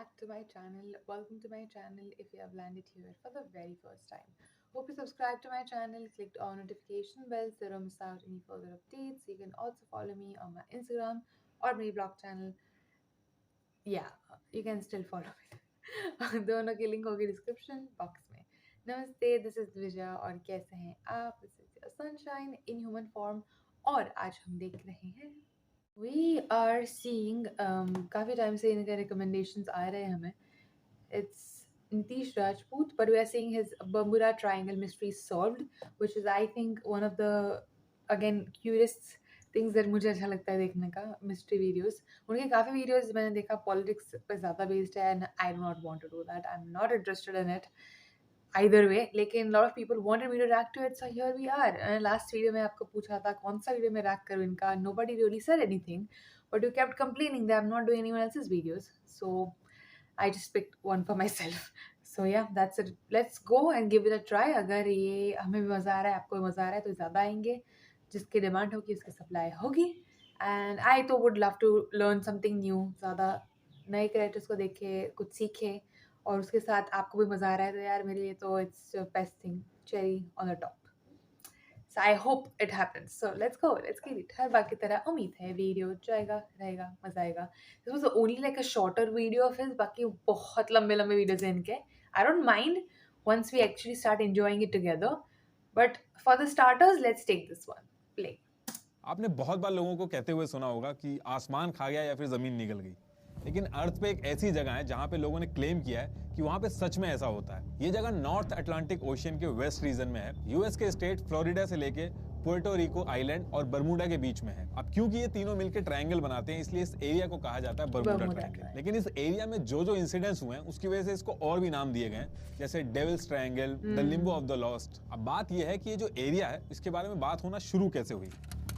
back to my channel. Welcome to my channel if you have landed here for the very first time. Hope you subscribe to my channel, clicked on notification bell so you don't miss out any further updates. You can also follow me on my Instagram or my blog channel. Yeah, you can still follow me. दोनों की link होगी description box में. नमस्ते, this is Dwija और कैसे हैं आप? This is sunshine in human form और आज हम देख रहे हैं We are seeing काफ़ी टाइम से इनके recommendations आ रहे हैं हमें. It's Nitish Rajput, but we are seeing his Bermuda Triangle mystery solved, which is I think one of the again curious things that मुझे अच्छा लगता है देखने का mystery videos. उनके काफ़ी videos मैंने देखा politics पे ज़्यादा based है and I do not want to do that. I'm not interested in it. Either way, लेकिन lot of people wanted me to react to it, so here we are. Last video में आपको पूछा था कौन सा video में react करूँ इनका. Nobody really said anything, but you kept complaining that I'm not doing anyone else's videos, so I just picked one for myself. So yeah, that's it. Let's go and give it a try. अगर ये हमें भी मज़ा आ रहा है, आपको भी मज़ा आ रहा है तो ज़्यादा आएंगे. जिसकी डिमांड होगी उसकी सप्लाई होगी. And I तो would love to learn something new. ज़्यादा नए क्रिएटर्स को देखे, कुछ सीखे और उसके साथ आपको भी मज़ा आ रहा है तो यार मेरे लिए तो it's best thing, cherry on the top. So I hope it happens. So let's go, let's get it. हर बार की तरह उम्मीद है वीडियो जाएगा, रहेगा, मज़ा आएगा. This was only like a shorter video of his. बाकी बहुत लंबे लंबे वीडियोस हैं इनके. I don't mind once we actually start enjoying it together. But for the starters, let's take this one. Play. आपने बहुत बार लोगों को कहते हुए सुना होगा कि आसमान खा गया या फिर जमीन निकल गई. लेकिन अर्थ पे एक ऐसी जगह है जहां पे लोगों ने क्लेम किया है कि वहां पे सच में ऐसा होता है. ये जगह नॉर्थ अटलांटिक ओशियन के वेस्ट रीजन में है. यूएस के स्टेट फ्लोरिडा से लेके पुर्टो रिको आइलैंड और बर्मुडा के बीच में है. अब क्योंकि ये तीनों मिलकर ट्रायंगल बनाते हैं इसलिए इस एरिया को कहा जाता है बर्मुडा ट्रायंगल. लेकिन इस एरिया में जो इंसिडेंट्स हुए हैं उसकी वजह से इसको और भी नाम दिए गए हैं, जैसे devil's triangle, the limbo of the lost. अब बात यह है कि ये जो एरिया है इसके बारे में बात होना शुरू कैसे हुई.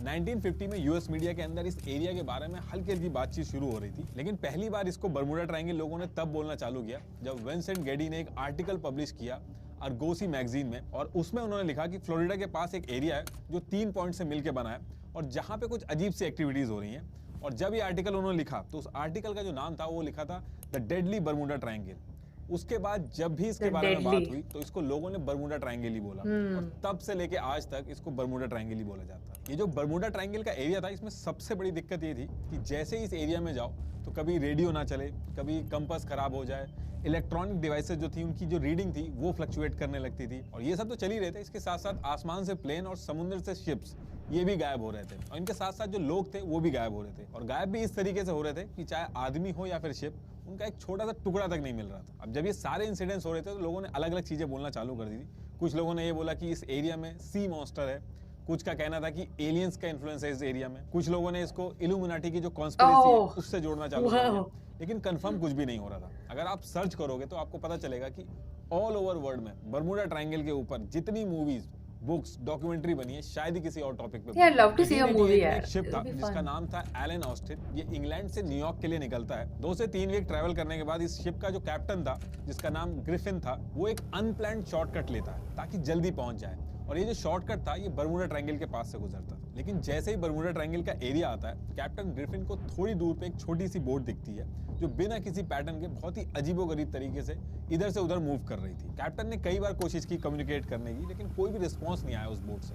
1950 में यूएस मीडिया के अंदर इस एरिया के बारे में हल्की हल्की बातचीत शुरू हो रही थी. लेकिन पहली बार इसको बर्मुडा ट्रायंगल लोगों ने तब बोलना चालू किया जब विंसेंट गेडी ने एक आर्टिकल पब्लिश किया आर्गोसी मैगजीन में, और उसमें उन्होंने लिखा कि फ्लोरिडा के पास एक एरिया है जो 3 पॉइंट से मिलकर बना है और जहां पे कुछ अजीब सी एक्टिविटीज हो रही हैं. और जब ये आर्टिकल उन्होंने लिखा तो उस आर्टिकल का जो नाम था वो लिखा था द डेडली बर्मुडा ट्रायंगल. उसके बाद जब भी इसके बारे में बात हुई तो इसको लोगों ने बर्मुडा ट्रायंगल ही बोला और तब से लेके आज तक इसको बर्मुडा ट्रायंगल ही बोला जाता है. ये जो बर्मुडा ट्रायंगल का एरिया था इसमें सबसे बड़ी दिक्कत ये थी कि जैसे ही इस एरिया में जाओ तो कभी रेडियो ना चले, कभी कंपास खराब हो जाए, इलेक्ट्रॉनिक डिवाइसेस जो थी उनकी जो रीडिंग थी वो फ्लक्चुएट करने लगती थी. और ये सब तो चल ही रहे थे, इसके साथ साथ आसमान से प्लेन और समुद्र से शिप्स ये भी गायब हो रहे थे और इनके साथ साथ जो लोग थे वो भी गायब हो रहे थे. और गायब भी इस तरीके से हो रहे थे कि चाहे आदमी हो या फिर शिप, उनका एक छोटा सा टुकड़ा तक नहीं मिल रहा था. अब जब ये सारे इंसिडेंट्स हो रहे थे तो लोगों ने अलग अलग चीजें बोलना चालू कर दी थी. कुछ लोगों ने ये बोला कि इस एरिया में सी मॉन्स्टर है, कुछ का कहना था कि एलियंस का इन्फ्लुएंस है इस एरिया में, कुछ लोगों ने इसको इल्यूमिनाटी की जो कॉन्स्पिरेसी है उससे जोड़ना चालू कर दिया. लेकिन कंफर्म कुछ भी नहीं हो रहा था. अगर आप सर्च करोगे तो आपको पता चलेगा कि ऑल ओवर वर्ल्ड में बर्मुडा ट्रायंगल के ऊपर जितनी मूवीज, बुक्स, डॉक्यूमेंट्री बनी है शायद ही किसी और टॉपिक पे. Yeah, love to see a movie. एक शिप था जिसका नाम था एलन ऑस्टिन. ये इंग्लैंड से न्यूयॉर्क के लिए निकलता है. 2 से 3 वीक ट्रैवल करने के बाद इस शिप का जो कैप्टन था जिसका नाम ग्रिफिन था वो एक अनप्लान्ड शॉर्टकट लेता है ताकि जल्दी पहुंच जाए. और ये जो शॉर्टकट था ये बर्मुडा ट्रायंगल के पास से गुजरता था. लेकिन जैसे ही बर्मुडा ट्रायंगल का एरिया आता है कैप्टन ग्रिफिन को थोड़ी दूर पे एक छोटी सी बोट दिखती है जो बिना किसी पैटर्न के बहुत ही अजीबोगरीब तरीके से इधर से उधर मूव कर रही थी. कैप्टन ने कई बार कोशिश की कम्युनिकेट करने की लेकिन कोई भी रिस्पॉन्स नहीं आया उस बोट से.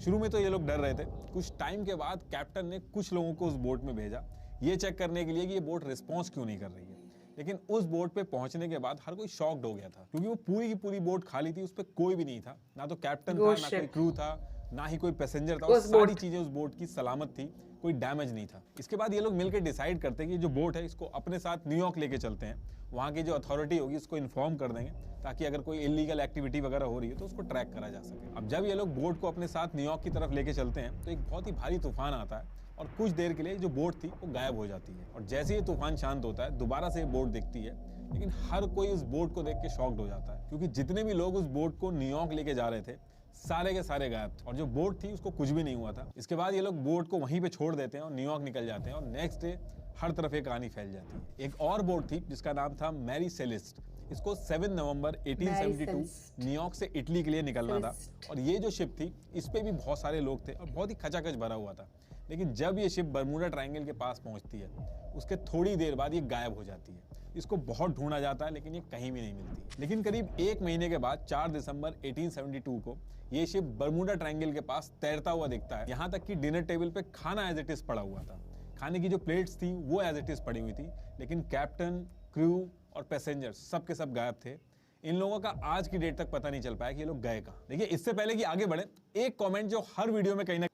शुरू में तो ये लोग डर रहे थे. कुछ टाइम के बाद कैप्टन ने कुछ लोगों को उस बोट में भेजा ये चेक करने के लिए कि ये बोट रिस्पॉन्स क्यों नहीं कर रही है. लेकिन उस बोट पे पहुंचने के बाद हर कोई शॉक्ड हो गया था क्योंकि वो पूरी की पूरी बोट खाली थी. उस पे कोई भी नहीं था, ना तो कैप्टन था, ना कोई क्रू था, ना ही कोई पैसेंजर था. सारी चीजें उस बोट की सलामत थी, कोई डैमेज नहीं था. इसके बाद ये लोग मिलकर डिसाइड करते हैं कि जो बोट है इसको अपने साथ न्यूयॉर्क लेके चलते हैं. वहाँ की जो अथॉरिटी होगी उसको इन्फॉर्म कर देंगे ताकि अगर कोई इलीगल एक्टिविटी वगैरह हो रही है तो उसको ट्रैक करा जा सके. अब जब ये लोग बोट को अपने साथ न्यूयॉर्क की तरफ लेके चलते हैं तो एक बहुत ही भारी तूफान आता है और कुछ देर के लिए जो बोट थी वो गायब हो जाती है. और जैसे ही तूफान शांत होता है दोबारा से ये बोट दिखती है. लेकिन हर कोई उस बोट को देख के शॉक्ड हो जाता है क्योंकि जितने भी लोग उस बोट को न्यूयॉर्क लेके जा रहे थे सारे के सारे गायब थे और जो बोट थी उसको कुछ भी नहीं हुआ था. इसके बाद ये लोग बोट को वहीं पे छोड़ देते हैं और न्यूयॉर्क निकल जाते हैं और नेक्स्ट डे हर तरफ एक कहानी फैल जाती है. एक और बोट थी जिसका नाम था मैरी सेलिस्ट. इसको 7 नवंबर 1872 न्यूयॉर्क से इटली के लिए निकलना था और ये जो शिप थी इस पे भी बहुत सारे लोग थे और बहुत ही खचाखच भरा हुआ था. लेकिन जब ये शिप बर्मुडा ट्रायंगल के पास पहुंचती है उसके थोड़ी देर बाद ये गायब हो जाती है. इसको बहुत ढूंढा जाता है लेकिन ये कहीं भी नहीं मिलती। लेकिन करीब 1 महीने के बाद 4 दिसंबर 1872 को ये शिप बरमूडा ट्रायंगल के पास तैरता हुआ दिखता है। यहाँ तक कि डिनर टेबल पे खाना एज इट इज पड़ा हुआ था। खाने की जो प्लेट्स थी वो एज इट इज पड़ी हुई थी, लेकिन कैप्टन, क्रू और पैसेंजर्स सब के सब गायब थे। इन लोगों का आज की डेट तक पता नहीं चल पाया कि ये लोग गए कहाँ। देखिए, इससे पहले कि आगे बढ़े, एक कमेंट जो हर वीडियो में कहीं ना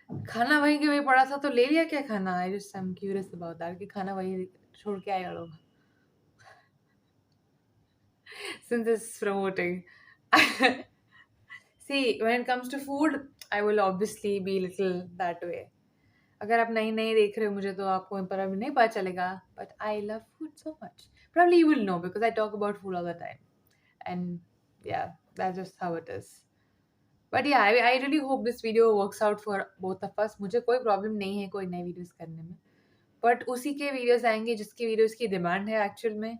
खाना वहीं के वहीं पड़ा था तो ले लिया क्या खाना? I just am curious about that कि खाना वहीं छोड़ के आए लोग। Since this is promoting. See, when it comes to food, I will obviously be little that way. अगर आप नई नई देख रहे हो मुझे तो आपको पर अभी नहीं पता चलेगा, but I love food so much. Probably you will know because I talk about food all the time, and yeah, that's just how it is. But yeah, I really hope this video works out for both of us. मुझे कोई problem नहीं है कोई नई videos करने में, but उसी के वीडियोस आएंगे जिसकी वीडियोस की डिमांड है एक्चुअल में,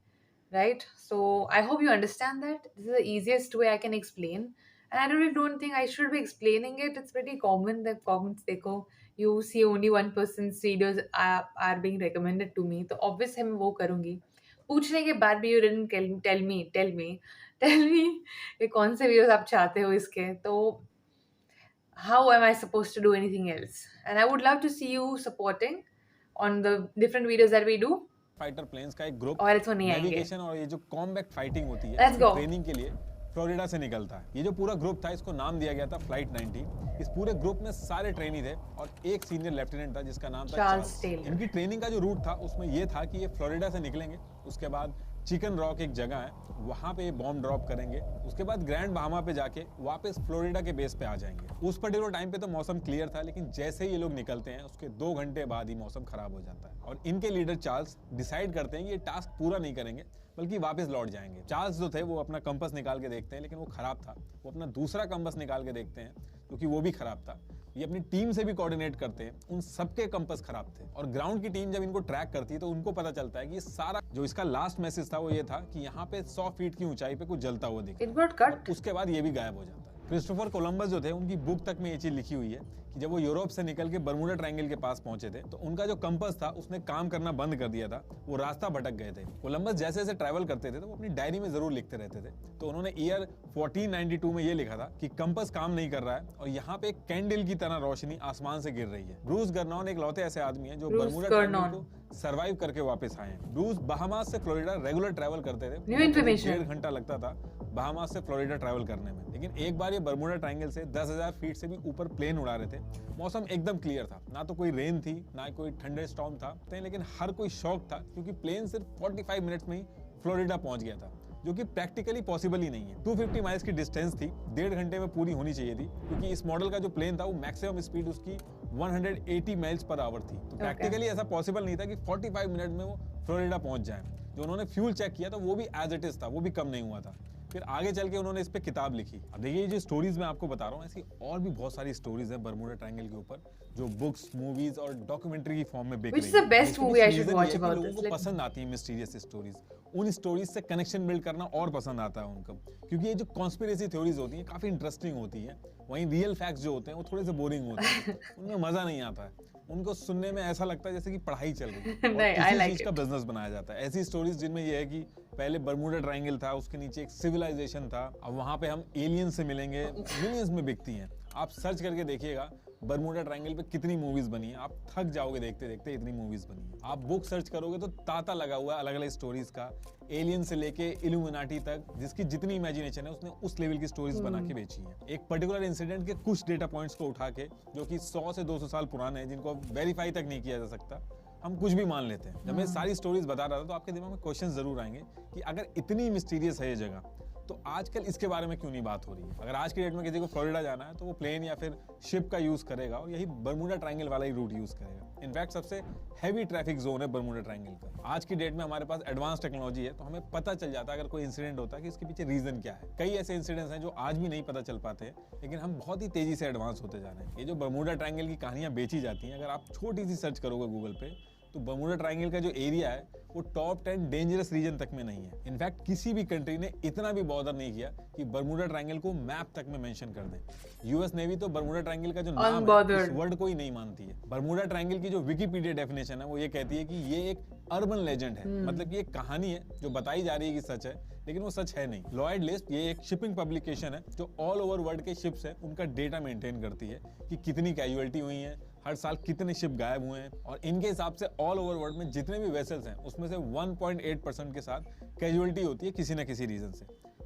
right? So I hope you understand that this is the easiest way I can explain, and I really don't think I should be explaining it. It's pretty common that comments देखो you see only one person's videos are being recommended to me, तो obviously मैं वो करूँगी। पूछने के बाद भी you didn't tell me ये कौन से वीडियोस आप चाहते हो इसके, तो how am I supposed to do anything else? And I would love to see you supporting on the different videos that we do. Fighter planes का एक ग्रुप और इसको नहीं आएंगे। नेविगेशन और ये जो कॉम्बैट फाइटिंग होती है Let's go. ट्रेनिंग के लिए फ्लोरिडा से निकलता है। ये जो पूरा ग्रुप था इसको नाम दिया गया था फ्लाइट 19। इस पूरे ग्रुप में सारे ट्रेनी थे और एक सीनियर लेफ्टिनेंट था जिसका नाम था चार्ल्स टेलर। इनकी ट्रेनिंग का जो रूट था उसमें ये था कि ये फ्लोरिडा से निकलेंगे, उसके बाद चिकन रॉक एक जगह है वहां पे बॉम्ब ड्रॉप करेंगे, उसके बाद ग्रैंड बहामा पे जाके वापस फ्लोरिडा के बेस पे आ जाएंगे। उस पर्टिकुलर टाइम पे तो मौसम क्लियर था, लेकिन जैसे ही ये लोग निकलते हैं उसके 2 घंटे बाद ही मौसम खराब हो जाता है और इनके लीडर चार्ल्स डिसाइड करते हैं कि ये टास्क पूरा नहीं करेंगे बल्कि वापस लौट जाएंगे। चार्ल्स जो थे वो अपना कंपास निकाल के देखते हैं लेकिन वो खराब था। वो अपना दूसरा कंपास निकाल के देखते हैं क्योंकि वो भी खराब था। ये अपनी टीम से भी कोऑर्डिनेट करते हैं, उन सबके कंपास खराब थे और ग्राउंड की टीम जब इनको ट्रैक करती है तो उनको पता चलता है कि ये सारा जो इसका लास्ट मैसेज था वो ये था कि यहाँ पे 100 फीट की ऊंचाई पे कुछ जलता हुआ दिखा। उसके बाद ये भी गायब हो जाता है। क्रिस्टोफर कोलंबस जो थे उनकी बुक तक में ये चीज लिखी हुई है कि जब वो यूरोप से निकल के बरमूडा ट्रायंगल के पास पहुंचे थे तो उनका जो कंपास था उसने काम करना बंद कर दिया था, वो रास्ता भटक गए थे। कोलंबस जैसे जैसे ट्रैवल करते थे तो वो अपनी डायरी में जरूर लिखते रहते थे। तो उन्होंने ईयर 1492 में ये लिखा था कि कंपास काम नहीं कर रहा है और यहाँ पे एक कैंडल की तरह रोशनी आसमान से गिर रही है। ब्रूस गर्नॉन एक लौते ऐसे आदमी है जो बरमूडा ट्रायंगल को सर्वाइव करके वापस आए हैं। ब्रूस बहामास से फ्लोरिडा रेगुलर ट्रैवल करते थे, 1.5 घंटा लगता था बहामास से फ्लोरिडा ट्रैवल करने में। लेकिन एक बार ये बरमूडा ट्रायंगल से 10,000 फीट से भी ऊपर प्लेन उड़ा रहे थे। मौसम एकदम क्लियर था, ना तो कोई रेन थी ना कोई थंडर स्टॉर्म था, लेकिन हर कोई शौक था क्योंकि प्लेन सिर्फ 45 मिनट्स में ही फ्लोरिडा पहुंच गया था, जो कि प्रैक्टिकली पॉसिबल ही नहीं है। 250 माइल्स की डिस्टेंस थी, 1.5 घंटे में पूरी होनी चाहिए थी क्योंकि इस मॉडल का जो प्लेन था वो मैक्सिमम स्पीड उसकी 180 माइल्स पर आवर थी। तो प्रैक्टिकली ऐसा पॉसिबल नहीं था कि 45 मिनट में वो फ्लोरिडा पहुंच जाए। जो उन्होंने फ्यूल चेक किया था वो भी एज इट इज था, वो भी कम नहीं हुआ था। फिर आगे चल के उन्होंने इस पे किताब लिखी। अब देखिए ये जो स्टोरीज मैं आपको बता रहा हूँ ऐसी और भी बहुत सारी स्टोरीज है बरमूडा ट्रायंगल के ऊपर जो बुक्स, मूवीज और डॉक्यूमेंट्री की फॉर्म में बिक रही है। Which is the best movie I should watch about this? लोगों को पसंद आती है मिस्टीरियस स्टोरीज, उन स्टोरीज से कनेक्शन बिल्ड करना और पसंद आता है उनको, क्योंकि ये जो कॉन्स्पिरेसी थ्योरीज होती हैं काफी इंटरेस्टिंग होती है। वहीं रियल फैक्ट्स जो होते हैं वो थोड़े से बोरिंग होते हैं, उनमें मजा नहीं आता है। उनको सुनने में ऐसा लगता है जैसे कि पढ़ाई चल रही है और किसी चीज का बिजनेस बनाया जाता है। ऐसी स्टोरीज जिनमें ये है कि पहले बरमूडा ट्रायंगल था, उसके नीचे एक सिविलाइजेशन था, अब वहां पे हम एलियन से मिलेंगे, मिलियंस में बिकती हैं। आप सर्च करके देखिएगा बरमूडा ट्रायंगल पे कितनी मूवीज बनी है, आप थक जाओगे देखते देखते, इतनी मूवीज बनी है। आप बुक सर्च करोगे तो तांता लगा हुआ है अलग अलग स्टोरीज का, एलियन से लेके इल्यूमिनाटी तक, जिसकी जितनी इमेजिनेशन है उसने उस लेवल की स्टोरीज बना के बेची है। एक पर्टिकुलर इंसिडेंट के कुछ डेटा पॉइंट्स को उठा के जो कि 100 से 200 साल पुराने हैं, जिनको वेरीफाई तक नहीं किया जा सकता, हम कुछ भी मान लेते हैं। जब मैं सारी स्टोरीज बता रहा था तो आपके दिमाग में क्वेश्चन जरूर आएंगे कि अगर इतनी मिस्टीरियस है ये जगह तो आजकल इसके बारे में क्यों नहीं बात हो रही है। अगर आज की डेट में किसी को फ्लोरिडा जाना है तो वो प्लेन या फिर शिप का यूज करेगा और यही बरमूडा ट्रायंगल वाला ही रूट यूज करेगा। इनफैक्ट सबसे हैवी ट्रैफिक जोन है बरमूडा ट्रायंगल का। आज की डेट में हमारे पास एडवांस टेक्नोलॉजी है तो हमें पता चल जाता है अगर कोई इंसिडेंट होता है कि इसके पीछे रीजन क्या है। कई ऐसे इंसिडेंट्स हैं जो आज भी नहीं पता चल पाते हैं, लेकिन हम बहुत ही तेजी से एडवांस होते जा रहे हैं। ये जो बरमूडा ट्रायंगल की कहानियां बेची जाती हैं, अगर आप छोटी सी सर्च करोगे गूगल पे तो बरमूडा ट्रायंगल का जो एरिया है वो टॉप 10 डेंजरस रीजन तक में नहीं है। इनफैक्ट किसी भी कंट्री ने इतना भी बॉदर नहीं किया कि बरमूडा ट्रायंगल को मैप तक में मेंशन कर दे। यूएस नेवी तो बरमूडा ट्रायंगल का जो नाम है इस वर्ड को ही नहीं मानती है। बरमूडा ट्रायंगल की जो विकिपीडिया डेफिनेशन है वो ये कहती है कि ये एक अर्बन लेजेंड है, मतलब कि एक कहानी है जो बताई जा रही है कि सच है, लेकिन वो सच है नहीं। लॉयड लिस्ट ये एक शिपिंग पब्लिकेशन है जो ऑल ओवर वर्ल्ड के शिप्स है उनका डेटा मेंटेन करती है कि कितनी कैजुअलिटी हुई है, हर साल कितने शिप गायब हुए हैं, और इनके हिसाब से ऑल ओवर वर्ल्ड में जितने भी वेसल्स हैं उसमें से 1.8% के साथ कैजुअलिटी होती है किसी ना किसी रीजन से।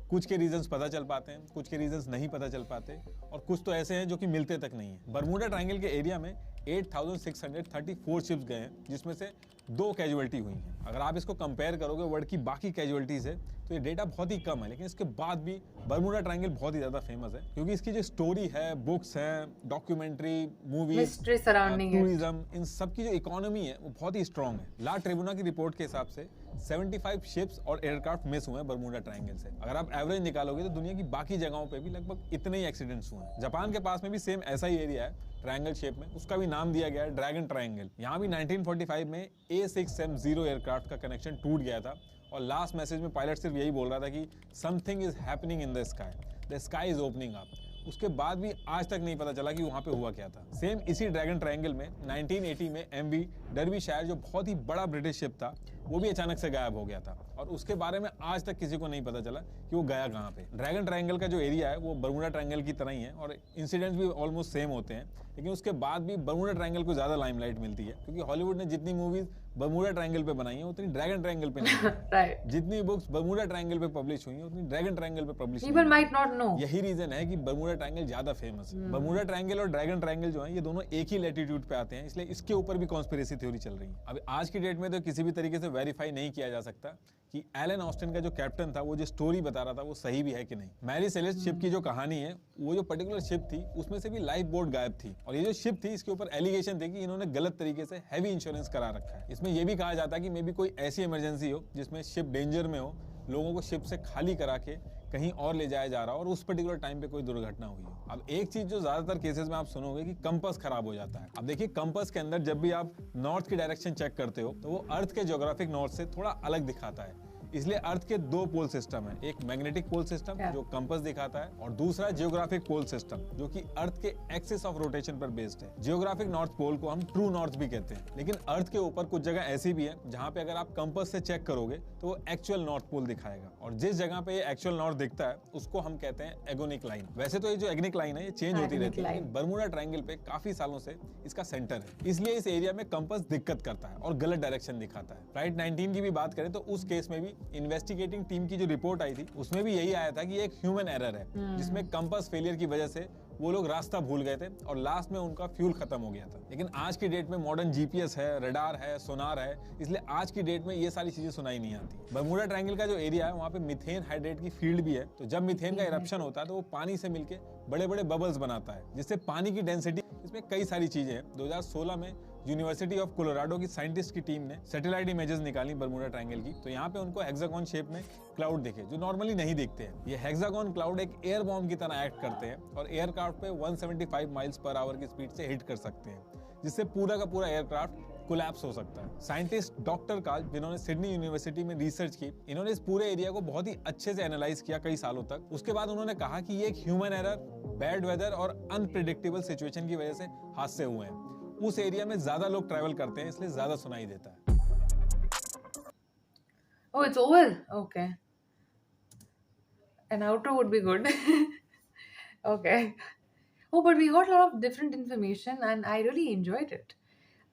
कुछ के रीजंस पता चल पाते हैं, कुछ के रीजंस नहीं पता चल पाते, और कुछ तो ऐसे हैं जो कि मिलते तक नहीं है। बरमूडा ट्रायंगल के एरिया में 8,634 शिप्स गए हैं, जिसमें से 2 कैजुअलिटी हुई हैं। अगर आप इसको कंपेयर करोगे वर्ल्ड की बाकी कैजुअलिटी से तो ये डेटा बहुत ही कम है, लेकिन इसके बाद भी बरमूडा ट्रायंगल बहुत ही ज्यादा फेमस है क्योंकि इसकी जो स्टोरी है, बुक्स हैं, documentary, movies, mystery surrounding it. Tourism, इन सब की जो इकोनॉमी है वो बहुत ही स्ट्रॉन्ग है। ला ट्रिब्यूना की रिपोर्ट के हिसाब से 75 शिप्स और एयरक्राफ्ट मिस हुए हैं बरमूडा ट्रायंगल से। अगर आप एवरेज निकालोगे तो दुनिया की बाकी जगहों पे भी लगभग इतने ही एक्सीडेंट्स हुए हैं। जापान के पास में भी सेम ऐसा ही एरिया है ट्रायंगल शेप में, उसका भी नाम दिया गया है ड्रैगन ट्रायंगल। यहाँ भी 1945 में A6M0 एयरक्राफ्ट का कनेक्शन टूट गया था, और लास्ट मैसेज में पायलट सिर्फ यही बोल रहा था कि something is happening in the sky is opening up. उसके बाद भी आज तक नहीं पता चला कि वहां पे हुआ क्या था। सेम इसी ड्रैगन ट्रायंगल में 1980 में MV डर्बीशायर जो बहुत ही बड़ा ब्रिटिश शिप था वो भी अचानक से गायब हो गया था, और उसके बारे में आज तक किसी को नहीं पता चला कि वो गया कहाँ पे। ड्रैगन ट्रायंगल का जो एरिया है वो बरमूडा ट्रायंगल की तरह ही है, और इंसिडेंट्स भी ऑलमोस्ट सेम होते हैं, लेकिन उसके बाद भी बरमूडा ट्रायंगल को ज्यादा लाइमलाइट मिलती है क्योंकि हॉलीवुड ने जितनी मूवीज बरमूडा ट्रायंगल पे बनाई है उतनी ड्रैगन ट्रायंगल पे नहीं राइट, जितनी बुक्स बरमूडा ट्रायंगल पे पब्लिश हुई हैं उतनी ड्रैगन ट्रायंगल पे publish people might not know. यही रीजन है कि बरमूडा ट्रायंगल ज्यादा फेमस है। बरमूडा ट्रायंगल और ड्रैगन ट्रायंगल जो है ये दोनों एक ही लैटिट्यूड पे आते हैं, इसलिए इसके ऊपर भी कॉन्स्पिरेसी थ्योरी चल रही है। अब आज की डेट में तो किसी भी तरीके से वेरीफाई नहीं किया जा सकता कि एलन ऑस्टिन का जो कैप्टन था वो जो स्टोरी बता रहा था वो सही भी है कि नहीं। मैरी सेलेस्ट शिप की जो कहानी है, वो जो पर्टिकुलर शिप थी उसमें से भी लाइफ बोट गायब थी, और ये जो शिप थी इसके ऊपर एलिगेशन थे कि इन्होंने गलत तरीके से हैवी इंश्योरेंस करा रखा है। इसमें यह भी कहा जाता है कि मे बी कोई ऐसी इमरजेंसी हो जिसमें शिप डेंजर में हो, लोगों को शिप से खाली करा के कहीं और ले जाया जा रहा हो और उस पर्टिकुलर टाइम पे कोई दुर्घटना हुई हो। अब एक चीज जो ज्यादातर केसेस में आप सुनोगे कि कंपास खराब हो जाता है। अब देखिए, कंपास के अंदर जब भी आप नॉर्थ की डायरेक्शन चेक करते हो तो वो अर्थ के ज्योग्राफिक नॉर्थ से थोड़ा अलग दिखाता है, इसलिए अर्थ के 2 पोल सिस्टम है, एक मैग्नेटिक पोल सिस्टम जो कंपास दिखाता है, और दूसरा जियोग्राफिक पोल सिस्टम जो कि अर्थ के एक्सिस ऑफ रोटेशन पर बेस्ड है। जियोग्राफिक नॉर्थ पोल को हम ट्रू नॉर्थ भी कहते हैं, लेकिन अर्थ के ऊपर कुछ जगह ऐसी भी है जहां पे अगर आप कंपास से चेक करोगे तो वो एक्चुअल नॉर्थ पोल दिखाएगा, और जिस जगह पे ये एक्चुअल नॉर्थ दिखता है उसको हम कहते हैं एगोनिक लाइन। वैसे तो ये जो एग्निक लाइन है ये चेंज होती रहती है, लेकिन बरमूडा ट्रायंगल पे काफी सालों से इसका सेंटर है, इसलिए इस एरिया में कंपास दिक्कत करता है और गलत डायरेक्शन दिखाता है। फ्लाइट 19 की भी बात करें तो उस केस में भी इन्वेस्टिगेटिंग टीम की जो रिपोर्ट आई थी उसमें भी यही आया था कि एक ह्यूमन एरर है जिसमें कंपास फेलियर की वजह से वो लोग रास्ता भूल गए थे और लास्ट में उनका फ्यूल खत्म हो गया था। लेकिन आज की डेट में मॉडर्न जीपीएस है, रडार है, सोनार है, इसलिए आज की डेट में ये सारी चीजें सुनाई नहीं आती। बरमूडा ट्रायंगल का जो एरिया है वहाँ पे मीथेन हाइड्रेट की फील्ड भी है, तो जब मीथेन का इरप्शन होता है तो वो पानी से मिलके बड़े बड़े बबल्स बनाता है, जिससे पानी की डेंसिटी, इसमें कई सारी चीजें हैं। 2016 में यूनिवर्सिटी ऑफ कोलोराडो की साइंटिस्ट की टीम ने सैटेलाइट इमेजेस निकाली बरमूडा ट्रायंगल की, तो यहाँ पे उनको हेक्सागोन शेप में क्लाउड दिखे जो नॉर्मली नहीं दिखते हैं। ये हेक्सागोन क्लाउड एक एयर बॉम्ब की तरह एक्ट करते हैं और एयरक्राफ्ट पे 175 माइल्स पर आवर की स्पीड से हिट कर सकते हैं, जिससे पूरा का पूरा एयरक्राफ्ट कोलैप्स हो सकता है। साइंटिस्ट डॉक्टर काल, जिन्होंने सिडनी यूनिवर्सिटी में रिसर्च की, इन्होंने इस पूरे एरिया को बहुत ही अच्छे से एनालाइज किया कई सालों तक। उसके बाद उन्होंने कहा कि ये एक ह्यूमन एरर, बैड वेदर और अनप्रिडिक्टेबल सिचुएशन की वजह से हादसे हुए हैं। उस एरिया में ज्यादा लोग ट्रैवल करते हैं, इसलिए ज्यादा सुनाई देता है। Oh, it's over. Okay. An outro would be good. Okay. Oh, but we got a lot of different information and I really enjoyed it.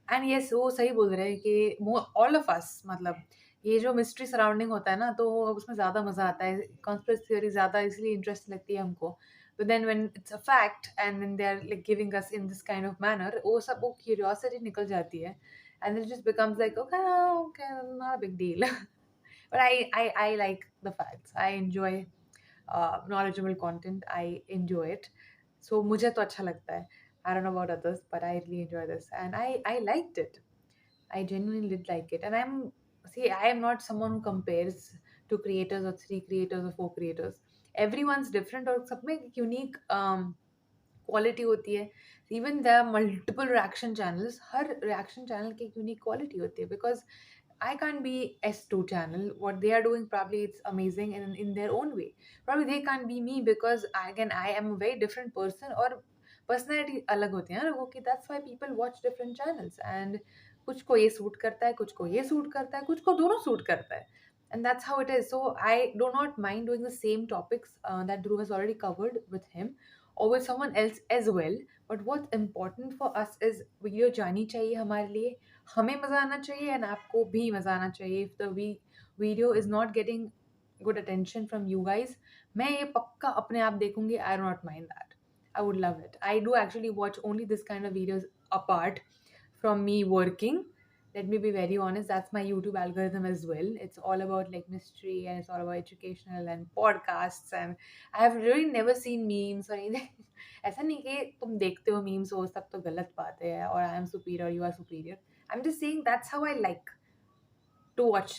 And yes, वो सही बोल रहे हैं कि all of us, मतलब ये जो मिस्ट्री सराउंडिंग होता है ना, तो उसमें ज़्यादा मज़ा आता है, कॉन्स्पिरेसी थ्योरी ज़्यादा इसलिए इंटरेस्ट लगती है हमको। But then when it's a fact and then they're like giving us in this kind of manner, वो curiosity निकल जाती है, and it just becomes like okay, not a big deal. But I like the facts. I enjoy knowledgeable content. I enjoy it. So मुझे तो अच्छा लगता है. I don't know about others, but I really enjoy this, and I liked it. I genuinely did like it, and I am not someone who compares to creators or 3 creators or 4 creators. Everyone's different और सब में एक unique quality होती है. Even there are multiple reaction channels. Her reaction channel की एक unique quality होती है, because I can't be S2 channel. What they are doing, probably it's amazing in their own way. Probably they can't be me, because I am a very different person, और personality अलग होती है ना लोगों की. That's why people watch different channels, and कुछ को ये सूट करता है, कुछ को ये सूट करता है, कुछ को दोनों सूट करता है. And that's how it is. So I do not mind doing the same topics that Dhruv has already covered with him or with someone else as well. But what's important for us is video जानी चाहिए हमारे लिए, हमें मज़ा आना चाहिए and आपको भी मज़ा आना चाहिए. If the video is not getting good attention from you guys, मैं ये पक्का अपने आप देखूंगी. I do not mind that. I would love it. I do actually watch only this kind of videos apart from me working. Let me be very honest, that's my YouTube algorithm as well. It's all about like mystery and it's all about educational and podcasts, and I have really never seen memes or anything. ऐसा नहीं कि तुम देखते हो memes वो सब तो गलत बात है और I am superior, you are superior. I'm just saying that's how I like to watch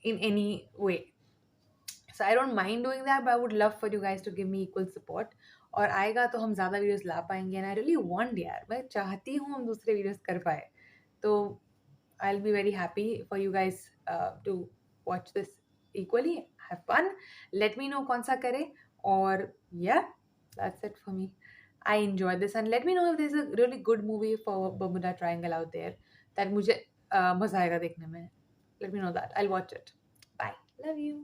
in any way. So I don't mind doing that, but I would love for you guys to give me equal support. और आएगा तो हम ज़्यादा videos ला पाएंगे. And I really want यार, मैं चाहती हूँ हम दूसरे वीडियोस कर पाए. तो I'll be very happy for you guys to watch this equally. Have fun. Let me know कौन सा करे. और yeah, that's it for me. I enjoyed this, and let me know if there's a really good movie for Bermuda Triangle out there that मुझे मज़ा आएगा देखने में. Let me know that. I'll watch it. Bye. Love you.